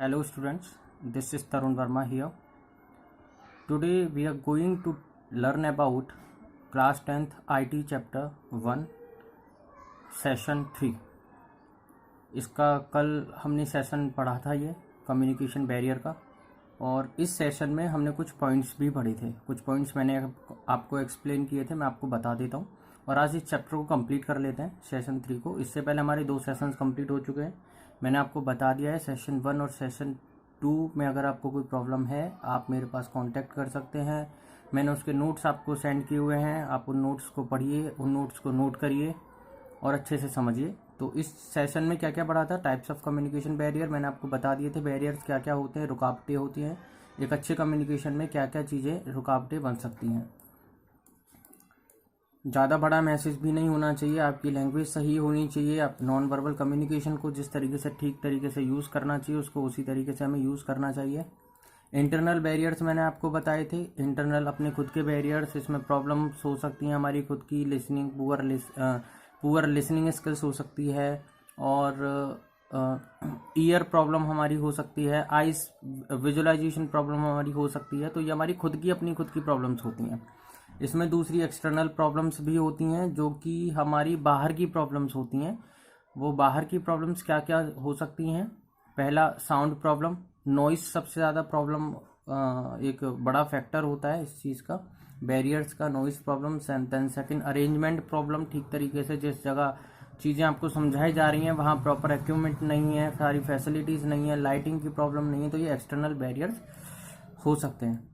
Hello students, this is Tarun Verma here. Today we are going to learn about class 10th IT chapter 1 session 3। इसका कल हमने session पढ़ा था ये communication barrier का, और इस सेशन में हमने कुछ पॉइंट्स भी पढ़े थे। कुछ पॉइंट्स मैंने आपको एक्सप्लेन किए थे, मैं आपको बता देता हूँ। और आज इस चैप्टर को कंप्लीट कर लेते हैं, सेशन 3 को। इससे पहले हमारे 2 सेशंस कंप्लीट हो चुके हैं, मैंने आपको बता दिया है। सेशन 1 और सेशन 2 में अगर आपको कोई प्रॉब्लम है आप मेरे पास कांटेक्ट कर सकते हैं। मैंने उसके नोट्स आपको सेंड किए हुए हैं, आप उन नोट्स को पढ़िए, उन नोट्स को नोट करिए और अच्छे से समझिए। तो इस सेशन में क्या क्या पढ़ा था, टाइप्स ऑफ कम्युनिकेशन बैरियर मैंने आपको बता दिए थे। बैरियर्स क्या क्या होते हैं, रुकावटें होती हैं, एक अच्छे कम्युनिकेशन में क्या क्या चीज़ें रुकावटें बन सकती हैं। ज़्यादा बड़ा मैसेज भी नहीं होना चाहिए, आपकी लैंग्वेज सही होनी चाहिए। आप नॉन वर्बल कम्युनिकेशन को जिस तरीके से ठीक तरीके से यूज़ करना चाहिए उसको उसी तरीके से हमें यूज़ करना चाहिए। इंटरनल बैरियर्स मैंने आपको बताए थे, इंटरनल अपने खुद के बैरियर्स, इसमें प्रॉब्लम्स हो सकती हैं हमारी खुद की, लिसनिंग पुअर लिसनिंग स्किल्स हो सकती है, और ईयर प्रॉब्लम हमारी हो सकती है, आइस विजुअलाइजेशन प्रॉब्लम हमारी हो सकती है। तो ये हमारी खुद की प्रॉब्लम्स होती हैं। इसमें दूसरी एक्सटर्नल प्रॉब्लम्स भी होती हैं जो कि हमारी बाहर की प्रॉब्लम्स होती हैं। वो बाहर की प्रॉब्लम्स क्या क्या हो सकती हैं, पहला साउंड प्रॉब्लम, नॉइस सबसे ज़्यादा प्रॉब्लम एक बड़ा फैक्टर होता है इस चीज़ का, बैरियर्स का, noise problem. Then second arrangement problem, ठीक तरीके से जिस जगह चीज़ें आपको समझाई जा रही हैं वहाँ प्रॉपर इक्विपमेंट नहीं है, सारी फैसिलिटीज़ नहीं है, लाइटिंग की प्रॉब्लम नहीं है, तो ये एक्सटर्नल बैरियर्स हो सकते हैं।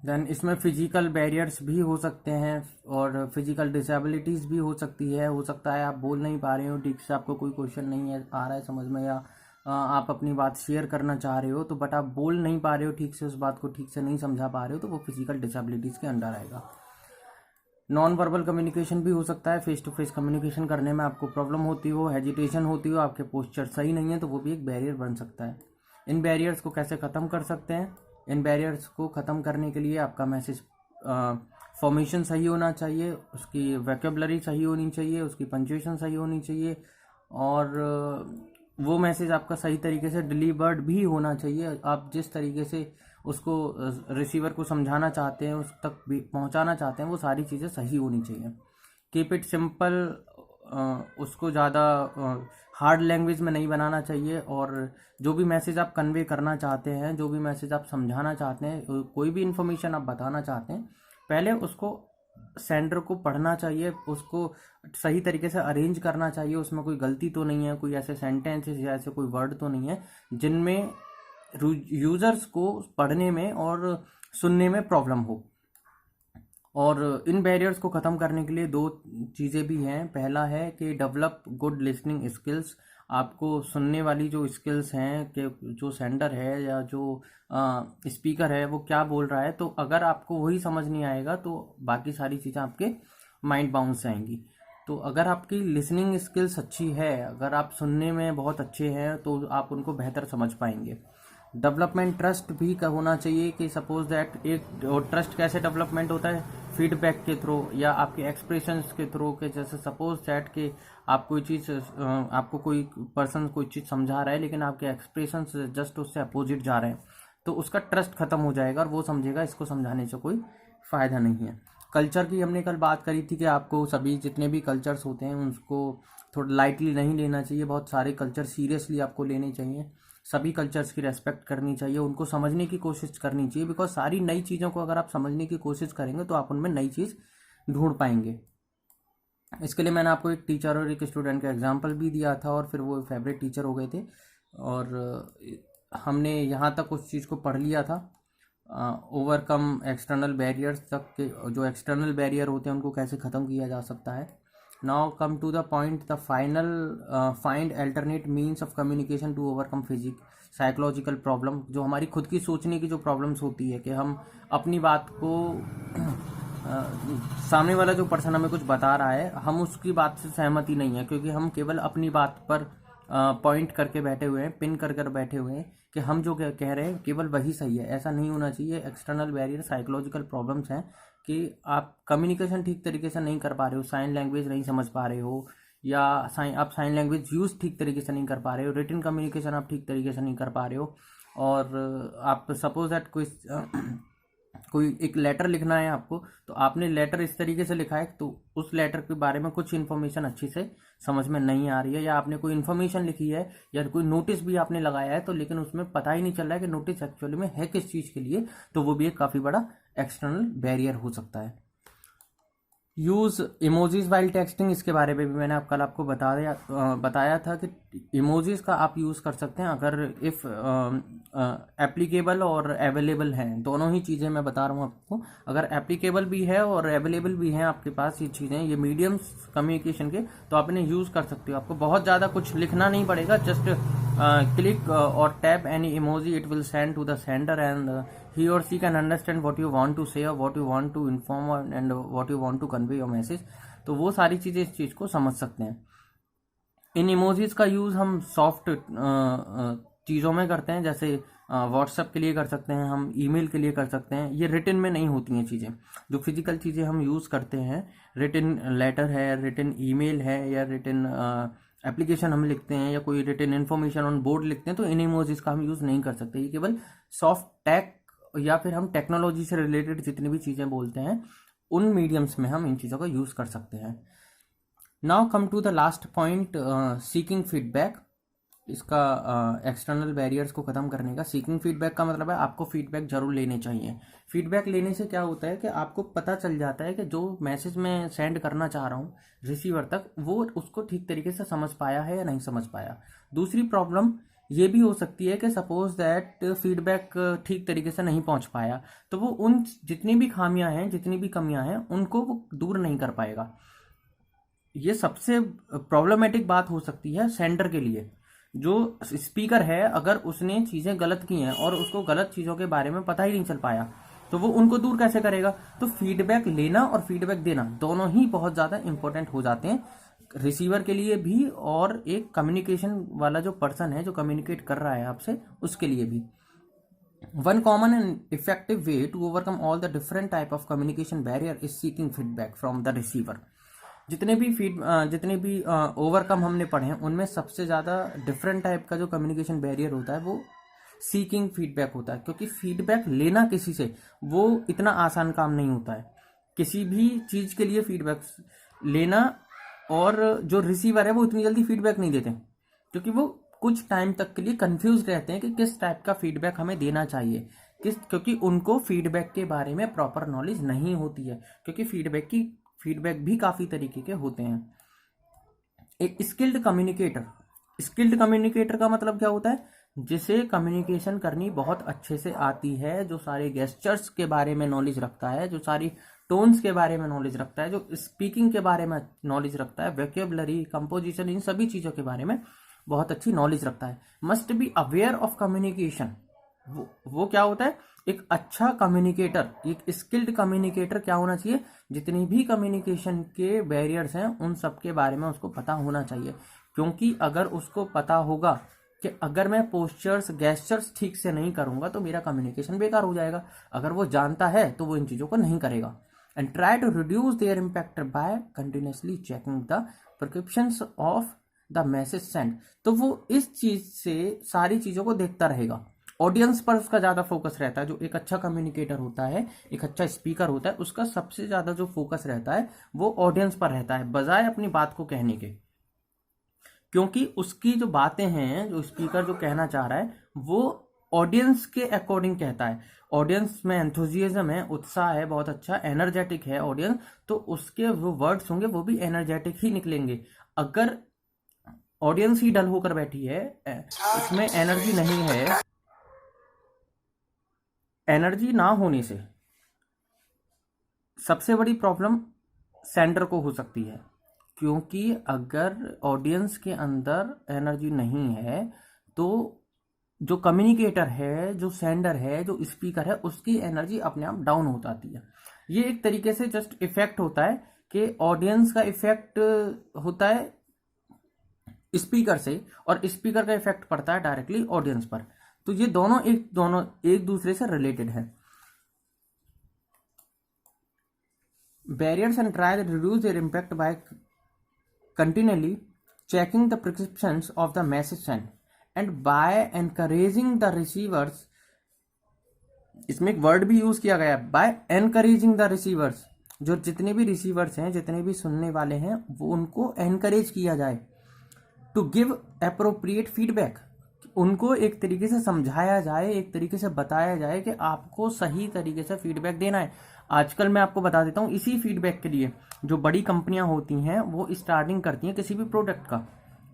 देन इसमें फिजिकल बैरियर्स भी हो सकते हैं और फिजिकल डिसेबिलिटीज़ भी हो सकती है। हो सकता है आप बोल नहीं पा रहे हो ठीक से, आपको कोई क्वेश्चन नहीं है आ रहा है समझ में, या आप अपनी बात शेयर करना चाह रहे हो तो बट आप बोल नहीं पा रहे हो ठीक से, उस बात को ठीक से नहीं समझा पा रहे हो, तो वो फिजिकल डिसेबिलिटीज़ के अंडर आएगा। नॉन वर्बल कम्युनिकेशन भी हो सकता है, फेस टू फेस कम्युनिकेशन करने में आपको प्रॉब्लम होती हो, हेजिटेशन होती हो, आपके पोस्चर सही नहीं है, तो वो भी एक बैरियर बन सकता है। इन बैरियर्स को कैसे ख़त्म कर सकते हैं, इन बैरियर्स को ख़त्म करने के लिए आपका मैसेज फॉर्मेशन सही होना चाहिए, उसकी वोकैबुलरी सही होनी चाहिए, उसकी पंक्चुएशन सही होनी चाहिए, और वो मैसेज आपका सही तरीके से डिलीवर्ड भी होना चाहिए। आप जिस तरीके से उसको रिसीवर को समझाना चाहते हैं, उस तक भी पहुंचाना चाहते हैं, वो सारी चीज़ें सही होनी चाहिए। कीप इट सिंपल, उसको ज़्यादा हार्ड लैंग्वेज में नहीं बनाना चाहिए। और जो भी मैसेज आप कन्वे करना चाहते हैं, जो भी मैसेज आप समझाना चाहते हैं, कोई भी इन्फॉर्मेशन आप बताना चाहते हैं, पहले उसको सेंडर को पढ़ना चाहिए, उसको सही तरीके से अरेंज करना चाहिए, उसमें कोई गलती तो नहीं है, कोई ऐसे सेंटेंसेस या ऐसे कोई वर्ड तो नहीं है जिनमें यूजर्स को पढ़ने में और सुनने में प्रॉब्लम हो। और इन बैरियर्स को ख़त्म करने के लिए 2 चीज़ें भी हैं। पहला है कि डेवलप गुड लिसनिंग स्किल्स, आपको सुनने वाली जो स्किल्स हैं कि जो सेंडर है या जो स्पीकर है वो क्या बोल रहा है, तो अगर आपको वही समझ नहीं आएगा तो बाकी सारी चीज़ें आपके माइंड बाउंस जाएंगी। तो अगर आपकी लिसनिंग स्किल्स अच्छी है, अगर आप सुनने में बहुत अच्छे हैं, तो आप उनको बेहतर समझ पाएंगे। डेवलपमेंट ट्रस्ट भी का होना चाहिए कि सपोज दैट एक ट्रस्ट कैसे डेवलपमेंट होता है, फीडबैक के थ्रू या आपके एक्सप्रेशंस के थ्रू, के जैसे सपोज दैट कि आप कोई चीज़, आपको कोई पर्सन कोई चीज़ समझा रहा है लेकिन आपके एक्सप्रेशंस जस्ट उससे अपोजिट जा रहे हैं, तो उसका ट्रस्ट खत्म हो जाएगा और वो समझेगा इसको समझाने से कोई फ़ायदा नहीं है। कल्चर की हमने कल बात करी थी कि आपको सभी जितने भी कल्चर्स होते हैं उनको थोड़ा लाइटली नहीं लेना चाहिए, बहुत सारे कल्चर सीरियसली आपको लेने चाहिए, सभी कल्चर्स की रेस्पेक्ट करनी चाहिए, उनको समझने की कोशिश करनी चाहिए। बिकॉज सारी नई चीज़ों को अगर आप समझने की कोशिश करेंगे तो आप उनमें नई चीज़ ढूंढ पाएंगे। इसके लिए मैंने आपको एक टीचर और एक स्टूडेंट का एग्जांपल भी दिया था और फिर वो फेवरेट टीचर हो गए थे, और हमने यहाँ तक उस चीज़ को पढ़ लिया था, ओवरकम एक्सटर्नल बैरियर्स तक के, जो एक्सटर्नल बैरियर होते हैं उनको कैसे ख़त्म किया जा सकता है। Now come to the point, the final find alternate means of communication to overcome psychological problem. जो हमारी खुद की सोचने की जो प्रॉब्लम्स होती है कि हम अपनी बात को सामने वाला जो पर्सन हमें कुछ बता रहा है, हम उसकी बात से सहमति नहीं है, क्योंकि हम केवल अपनी बात पर पॉइंट करके बैठे हुए हैं, पिन कर कर बैठे हुए हैं कि हम जो कह रहे हैं केवल वही सही है। ऐसा नहीं होना चाहिए। एक्सटर्नल बैरियर साइकोलॉजिकल प्रॉब्लम्स हैं कि आप कम्युनिकेशन ठीक तरीके से नहीं कर पा रहे हो, साइन लैंग्वेज नहीं समझ पा रहे हो, या आप साइन लैंग्वेज यूज़ ठीक तरीके से नहीं कर पा रहे हो, रिटन कम्युनिकेशन आप ठीक तरीके से नहीं कर पा रहे हो, और आप सपोज दैट कोई एक लेटर लिखना है आपको, तो आपने लेटर इस तरीके से लिखा है तो उस लेटर के बारे में कुछ इन्फॉर्मेशन अच्छी से समझ में नहीं आ रही है, या आपने कोई इन्फॉर्मेशन लिखी है या कोई नोटिस भी आपने लगाया है तो लेकिन उसमें पता ही नहीं चल रहा है कि नोटिस एक्चुअली में है किस चीज़ के लिए, तो वो भी एक काफ़ी बड़ा एक्सटर्नल बैरियर हो सकता है। यूज़ इमोजीज वाइल टेक्सटिंग, इसके बारे में भी मैंने कल आपको बताया था कि इमोजीज का आप यूज़ कर सकते हैं अगर इफ़ एप्लीकेबल और अवेलेबल हैं, दोनों ही चीज़ें मैं बता रहा हूँ आपको। अगर एप्लीकेबल भी है और अवेलेबल भी हैं आपके पास ये चीज़ें, ये मीडियम्स कम्युनिकेशन के, तो आप इन्हें यूज़ कर सकते हो। आपको बहुत ज़्यादा कुछ लिखना नहीं पड़ेगा, जस्ट क्लिक और tap any emoji, it will send to the sender and he or she can understand what you want to say or what you want to inform and what you want to convey your message। तो वो सारी चीज़ें इस चीज़ को समझ सकते हैं। इन emojis का यूज़ हम सॉफ्ट चीज़ों में करते हैं, जैसे व्हाट्सएप के लिए कर सकते हैं, हम ईमेल के लिए कर सकते हैं। ये रिटन में नहीं होती हैं चीज़ें, जो फिजिकल चीज़ें हम यूज़ करते हैं, रिटन लेटर है, रिटन ईमेल है, या रिटन एप्लीकेशन हम लिखते हैं, या कोई रिटन इन्फॉर्मेशन ऑन बोर्ड लिखते हैं, तो इन इमोजीज का हम यूज़ नहीं कर सकते। ये केवल सॉफ्ट टैग या फिर हम टेक्नोलॉजी से रिलेटेड जितनी भी चीज़ें बोलते हैं उन मीडियम्स में हम इन चीज़ों का यूज़ कर सकते हैं। Now come to the last point, seeking feedback. इसका एक्सटर्नल बैरियर्स को ख़त्म करने का सीकिंग फीडबैक का मतलब है आपको फीडबैक जरूर लेने चाहिए। फीडबैक लेने से क्या होता है कि आपको पता चल जाता है कि जो मैसेज मैं सेंड करना चाह रहा हूँ रिसीवर तक, वो उसको ठीक तरीके से समझ पाया है या नहीं समझ पाया। दूसरी प्रॉब्लम ये भी हो सकती है कि सपोज दैट फीडबैक ठीक तरीके से नहीं पहुंच पाया, तो वो उन जितनी भी खामियां हैं, जितनी भी कमियां हैं, उनको वो दूर नहीं कर पाएगा। ये सबसे प्रॉब्लमेटिक बात हो सकती है सेंडर के लिए। जो स्पीकर है, अगर उसने चीज़ें गलत की हैं और उसको गलत चीज़ों के बारे में पता ही नहीं चल पाया, तो वो उनको दूर कैसे करेगा। तो फीडबैक लेना और फीडबैक देना दोनों ही बहुत ज़्यादा इंपॉर्टेंट हो जाते हैं रिसीवर के लिए भी, और एक कम्युनिकेशन वाला जो पर्सन है जो कम्युनिकेट कर रहा है आपसे, उसके लिए भी। One common and effective way to overcome all the different type of communication barrier is seeking feedback from the receiver. जितने भी ओवरकम हमने पढ़े हैं उनमें सबसे ज़्यादा डिफरेंट टाइप का जो कम्युनिकेशन बैरियर होता है वो सीकिंग फीडबैक होता है, क्योंकि फीडबैक लेना किसी से वो इतना आसान काम नहीं होता है। किसी भी चीज़ के लिए फीडबैक लेना, और जो रिसीवर है वो इतनी जल्दी फीडबैक नहीं देते, क्योंकि वो कुछ टाइम तक के लिए कंफ्यूज रहते हैं कि किस टाइप का फीडबैक हमें देना चाहिए, क्योंकि उनको फीडबैक के बारे में प्रॉपर नॉलेज नहीं होती है, क्योंकि फीडबैक भी काफ़ी तरीके के होते हैं। एक स्किल्ड कम्युनिकेटर का मतलब क्या होता है, जिसे कम्युनिकेशन करनी बहुत अच्छे से आती है, जो सारे गेस्चर्स के बारे में नॉलेज रखता है, जो सारी टोन्स के बारे में नॉलेज रखता है, जो स्पीकिंग के बारे में नॉलेज रखता है, वोकैबुलरी, कंपोजिशन, इन सभी चीज़ों के बारे में बहुत अच्छी नॉलेज रखता है। Must be aware of communication. वो क्या होता है, एक अच्छा कम्युनिकेटर, एक स्किल्ड कम्युनिकेटर क्या होना चाहिए, जितनी भी कम्युनिकेशन के बैरियर्स हैं उन सब के बारे में उसको पता होना चाहिए। क्योंकि अगर उसको पता होगा कि अगर मैं पोस्चर्स गेस्चर्स ठीक से नहीं करूंगा तो मेरा कम्युनिकेशन बेकार हो जाएगा, अगर वो जानता है तो वो इन चीज़ों को नहीं करेगा। And try to reduce their impact by continuously checking the prescriptions of the message send. तो वो इस चीज़ से सारी चीज़ों को देखता रहेगा, ऑडियंस पर उसका ज़्यादा फोकस रहता है। जो एक अच्छा कम्युनिकेटर होता है, एक अच्छा स्पीकर होता है, उसका सबसे ज़्यादा जो फोकस रहता है वो ऑडियंस पर रहता है, बजाय अपनी बात को कहने के। क्योंकि उसकी जो बातें हैं, जो स्पीकर जो कहना चाह रहा है वो ऑडियंस के अकॉर्डिंग कहता है। ऑडियंस में एंथुजियाज्म है, उत्साह है, बहुत अच्छा एनर्जेटिक है ऑडियंस, तो उसके जो वर्ड्स होंगे वो भी एनर्जेटिक ही निकलेंगे। अगर ऑडियंस ही डल होकर बैठी है, उसमें एनर्जी नहीं है, एनर्जी ना होने से सबसे बड़ी प्रॉब्लम सेंडर को हो सकती है। क्योंकि अगर ऑडियंस के अंदर एनर्जी नहीं है तो जो कम्युनिकेटर है, जो सेंडर है, जो स्पीकर है, उसकी एनर्जी अपने आप डाउन हो जाती है। ये एक तरीके से जस्ट इफेक्ट होता है कि ऑडियंस का इफेक्ट होता है स्पीकर से, और स्पीकर का इफेक्ट पड़ता है डायरेक्टली ऑडियंस पर। तो ये दोनों एक दूसरे से रिलेटेड है। Barriers and try to reduce their impact by continually checking the prescriptions of the message sent, and by encouraging the receivers, इसमें एक वर्ड भी यूज किया गया है, बाय एनकरेजिंग द रिसीवर्स, जो जितने भी रिसीवर्स हैं, जितने भी सुनने वाले हैं, वो उनको एनकरेज किया जाए, टू गिव अप्रोप्रिएट फीडबैक, उनको एक तरीके से समझाया जाए, एक तरीके से बताया जाए कि आपको सही तरीके से फीडबैक देना है। आजकल मैं आपको बता देता हूँ, इसी फीडबैक के लिए जो बड़ी कंपनियां होती हैं वो स्टार्टिंग करती हैं किसी भी प्रोडक्ट का,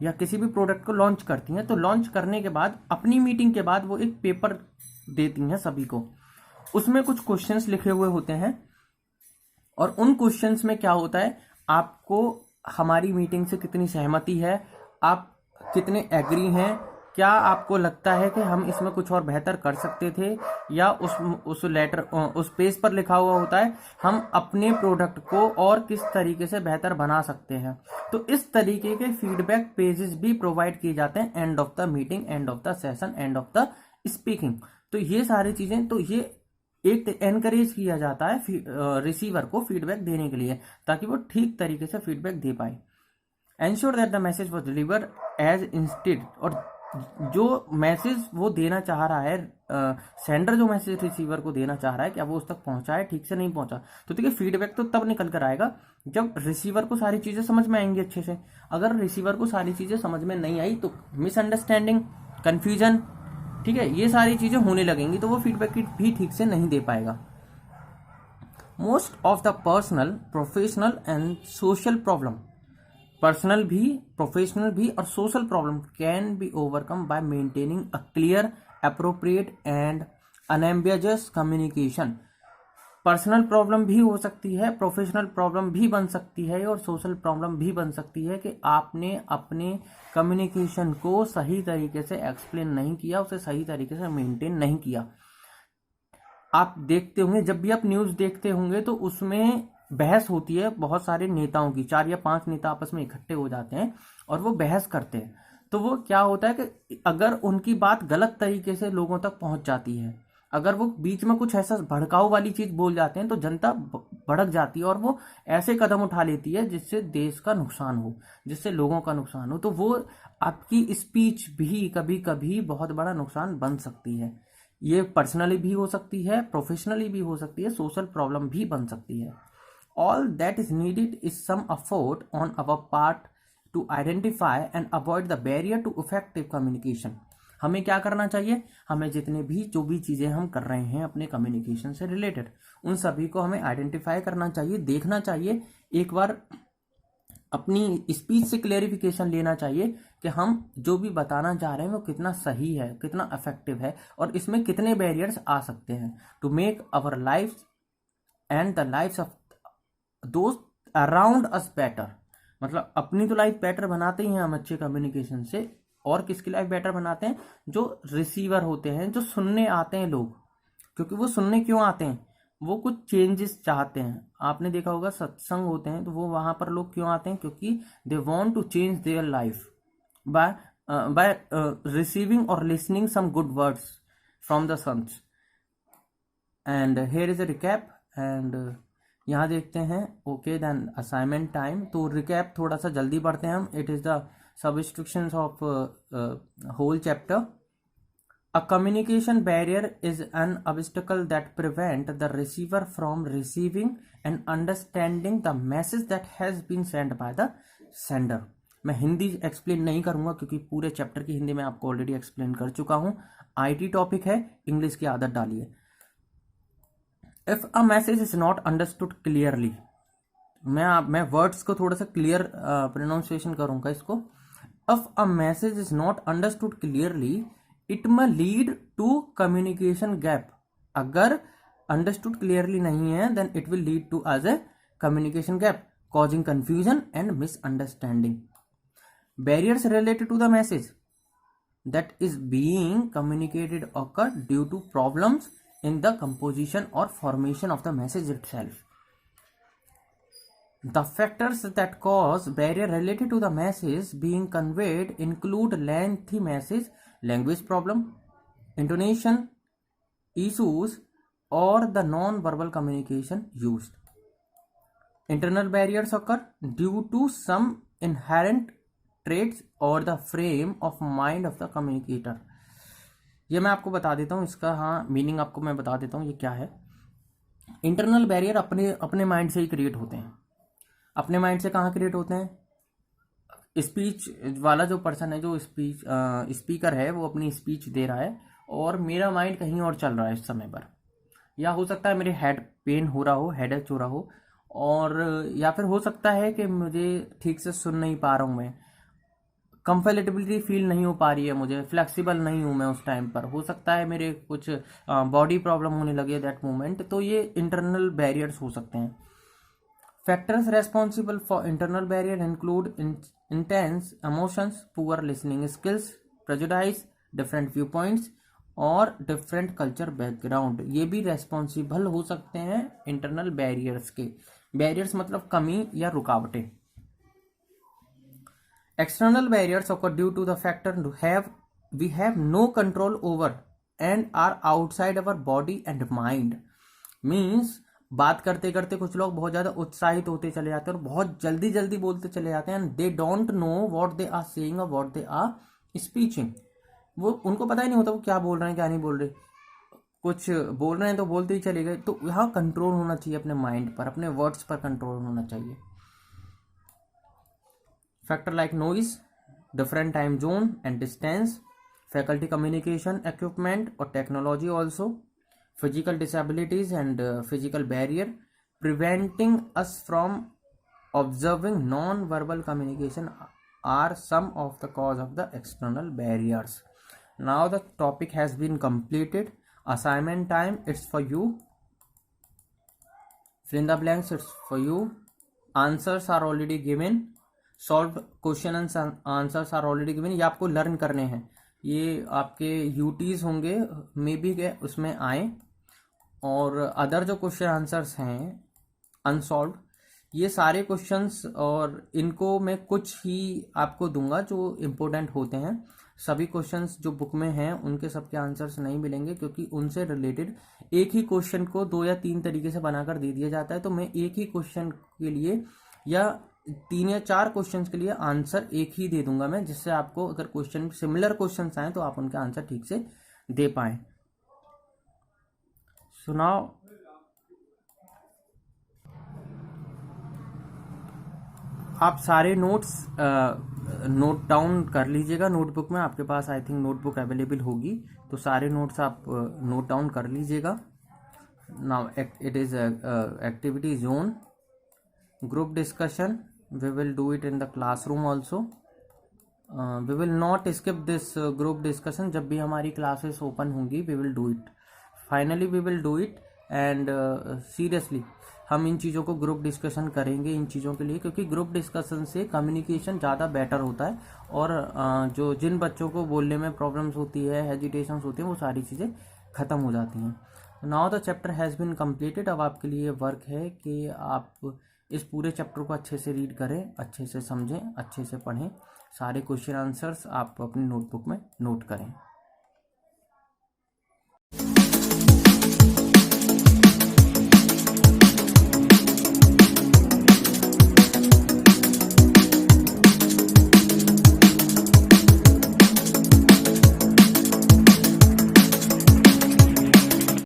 या किसी भी प्रोडक्ट को लॉन्च करती हैं, तो लॉन्च करने के बाद अपनी मीटिंग के बाद वो एक पेपर देती हैं सभी को, उसमें कुछ क्वेश्चंस लिखे हुए होते हैं, और उन क्वेश्चंस में क्या होता है, आपको हमारी मीटिंग से कितनी सहमति है, आप कितने एग्री हैं, क्या आपको लगता है कि हम इसमें कुछ और बेहतर कर सकते थे, या उस लेटर उस पेज पर लिखा हुआ होता है हम अपने प्रोडक्ट को और किस तरीके से बेहतर बना सकते हैं। तो इस तरीके के फीडबैक पेजेस भी प्रोवाइड किए जाते हैं end of the meeting, end of the session, end of the speaking. तो ये सारी चीजें, तो ये एक एनकरेज किया जाता है रिसीवर को फीडबैक देने के लिए, ताकि वो ठीक तरीके से फीडबैक दे पाए। Ensure that the message was deliver as instead, और जो मैसेज वो देना चाह रहा है, सेंडर जो मैसेज रिसीवर को देना चाह रहा है, क्या वो उस तक पहुंचा है, ठीक से नहीं पहुंचा। तो देखिए फीडबैक तो तब निकल कर आएगा जब रिसीवर को सारी चीजें समझ में आएंगी अच्छे से। अगर रिसीवर को सारी चीजें समझ में नहीं आई तो मिसअंडरस्टैंडिंग, कंफ्यूजन, ठीक है, ये सारी चीजें होने लगेंगी, तो वो फीडबैक भी ठीक से नहीं दे पाएगा। Most of the personal, professional and social problem, personal भी, प्रोफेशनल भी और social problem can be overcome bye maintaining a clear, appropriate and unambiguous communication. Personal problem भी हो सकती है, प्रोफेशनल प्रॉब्लम भी बन सकती है, और सोशल प्रॉब्लम भी बन सकती है कि आपने अपने कम्युनिकेशन को सही तरीके से एक्सप्लेन नहीं किया, उसे सही तरीके से मेंटेन नहीं किया। आप देखते होंगे, जब भी आप न्यूज़ देखते होंगे तो उसमें बहस होती है बहुत सारे नेताओं की, 4 या 5 नेता आपस में इकट्ठे हो जाते हैं और वो बहस करते हैं। तो वो क्या होता है कि अगर उनकी बात गलत तरीके से लोगों तक पहुंच जाती है, अगर वो बीच में कुछ ऐसा भड़काऊ वाली चीज बोल जाते हैं, तो जनता भड़क जाती है और वो ऐसे कदम उठा लेती है जिससे देश का नुकसान हो, जिससे लोगों का नुकसान हो। तो वो आपकी स्पीच भी कभी कभी बहुत बड़ा नुकसान बन सकती है। ये पर्सनली भी हो सकती है, प्रोफेशनली भी हो सकती है, सोशल प्रॉब्लम भी बन सकती है। All that is needed is some effort on our part to identify and avoid the barrier to effective communication. हमें क्या करना चाहिए, हमें जितने भी जो भी चीजें हम कर रहे हैं अपने कम्युनिकेशन से रिलेटेड, उन सभी को हमें आइडेंटिफाई करना चाहिए, देखना चाहिए, एक बार अपनी स्पीच से क्लेरिफिकेशन लेना चाहिए कि हम जो भी बताना चाह रहे हैं वो कितना सही है, कितना इफेक्टिव है, और इसमें कितने बैरियर्स आ सकते हैं, to make our life and the lifes of दोस्त अराउंड अस बेटर। मतलब अपनी तो लाइफ बेटर बनाते ही हैं हम अच्छे कम्युनिकेशन से, और किसकी लाइफ बेटर बनाते हैं, जो रिसीवर होते हैं, जो सुनने आते हैं लोग। क्योंकि वो सुनने क्यों आते हैं, वो कुछ चेंजेस चाहते हैं। आपने देखा होगा सत्संग होते हैं तो वो वहां पर लोग क्यों आते हैं, क्योंकि they want to change their life by receiving और listening some good words from the saints. And here is a recap, एंड यहाँ देखते हैं, ओके देन असाइनमेंट टाइम। तो रिकैप थोड़ा सा जल्दी पढ़ते हैं हम। It is the subtractions of whole chapter. A communication barrier is an obstacle that prevent the receiver from receiving and understanding the message that has been send by the sender. मैं Hindi explain नहीं करूंगा क्योंकि पूरे chapter की हिंदी मैं आपको already explain कर चुका हूं। आईटी टॉपिक है, इंग्लिश की आदत डालिए। If a message is not understood clearly, मैं वर्ड्स को थोड़ा सा क्लियर प्रोनाउंसिएशन करूंगा इसको। If a message is not understood clearly it may lead to communication gap. अगर अंडरस्टूड क्लियरली नहीं है then it will lead to as a communication gap, causing confusion and misunderstanding. Barriers related to the message that is being communicated occur due to problems in the composition or formation of the message itself. The factors that cause barrier related to the message being conveyed include lengthy message, language problem, intonation issues, or the non-verbal communication used. Internal barriers occur due to some inherent traits और the frame of mind of the communicator. ये मैं आपको बता देता हूँ इसका, हाँ meaning आपको मैं बता देता हूँ ये क्या है। इंटरनल बैरियर अपने अपने माइंड से ही क्रिएट होते हैं। अपने माइंड से कहाँ क्रिएट होते हैं? स्पीच वाला जो पर्सन है, जो स्पीकर है, वो अपनी स्पीच दे रहा है और मेरा माइंड कहीं और चल रहा है इस समय पर। या हो सकता है मेरे हेड पेन हो रहा हो, हेडेक हो रहा हो, और या फिर हो सकता है कि मुझे ठीक से सुन नहीं पा रहा हूँ, मैं कंफर्टेबिलिटी फील नहीं हो पा रही है, मुझे फ्लेक्सिबल नहीं हूँ मैं उस टाइम पर। हो सकता है मेरे कुछ बॉडी प्रॉब्लम होने लगे दैट मोमेंट। तो ये इंटरनल बैरियर्स हो सकते हैं। Factors responsible for internal barrier include intense emotions, poor listening skills, prejudice, different view points और डिफरेंट कल्चर बैकग्राउंड। ये भी रेस्पॉन्सिबल हो सकते हैं इंटरनल बैरियर्स के। बैरियर्स मतलब कमी या रुकावटें। External barriers occur due to the factor we have no control over and are outside our body and mind. Means बात करते करते कुछ लोग बहुत ज़्यादा उत्साहित होते चले जाते हैं और बहुत जल्दी जल्दी बोलते चले जाते हैं। They don't know what they are saying और व्हाट दे आर स्पीचिंग। वो उनको पता ही नहीं होता वो क्या बोल रहे हैं क्या नहीं बोल रहे। कुछ बोल रहे हैं तो बोलते ही चले गए। तो यहाँ कंट्रोल होना चाहिए अपने माइंड पर, अपने वर्ड्स पर कंट्रोल होना चाहिए। Factor like noise, different time zone and distance, faculty communication equipment or technology also, physical disabilities and physical barrier preventing us from observing non-verbal communication are some of the cause of the external barriers. Now the topic has been completed. Assignment time, it's for you. Fill in the blanks, it's for you. Answers are already given. Solve question and answers are already given. ये आपको learn करने हैं। ये आपके UTs होंगे may be के उसमें आए, और अदर जो क्वेश्चन आंसर्स हैं अनसॉल्व, ये सारे क्वेश्चंस, और इनको मैं कुछ ही आपको दूंगा जो इम्पोर्टेंट होते हैं। सभी क्वेश्चंस जो बुक में हैं उनके सबके आंसर्स नहीं मिलेंगे, क्योंकि उनसे रिलेटेड एक ही क्वेश्चन को 2 या 3 तरीके से बनाकर दे दिया जाता है। तो मैं एक ही क्वेश्चन के लिए या 3 या 4 क्वेश्चंस के लिए आंसर एक ही दे दूंगा मैं, जिससे आपको अगर क्वेश्चन सिमिलर क्वेश्चंस आए तो आप उनके आंसर ठीक से दे पाए। सुनाओ। आप सारे नोट्स नोट डाउन कर लीजिएगा नोटबुक में। आपके पास आई थिंक नोटबुक अवेलेबल होगी, तो सारे नोट्स आप नोट डाउन कर लीजिएगा। Now it is activity zone, group discussion. We will do it in the classroom also. We will not skip this group discussion. जब भी हमारी classes open होंगी we will do it. Finally we will do it and seriously हम इन चीज़ों को group discussion करेंगे इन चीज़ों के लिए, क्योंकि ग्रुप डिस्कशन से कम्युनिकेशन ज़्यादा बेटर होता है और जो जिन बच्चों को बोलने में प्रॉब्लम्स होती है, हेजिटेशंस होती हैं, वो सारी चीज़ें ख़त्म हो जाती हैं। Now the chapter has been completed. अब आपके लिए वर्क है कि आप इस पूरे चैप्टर को अच्छे से रीड करें, अच्छे से समझें, अच्छे से पढ़ें। सारे क्वेश्चन आंसर्स आप अपनी नोटबुक में नोट करें।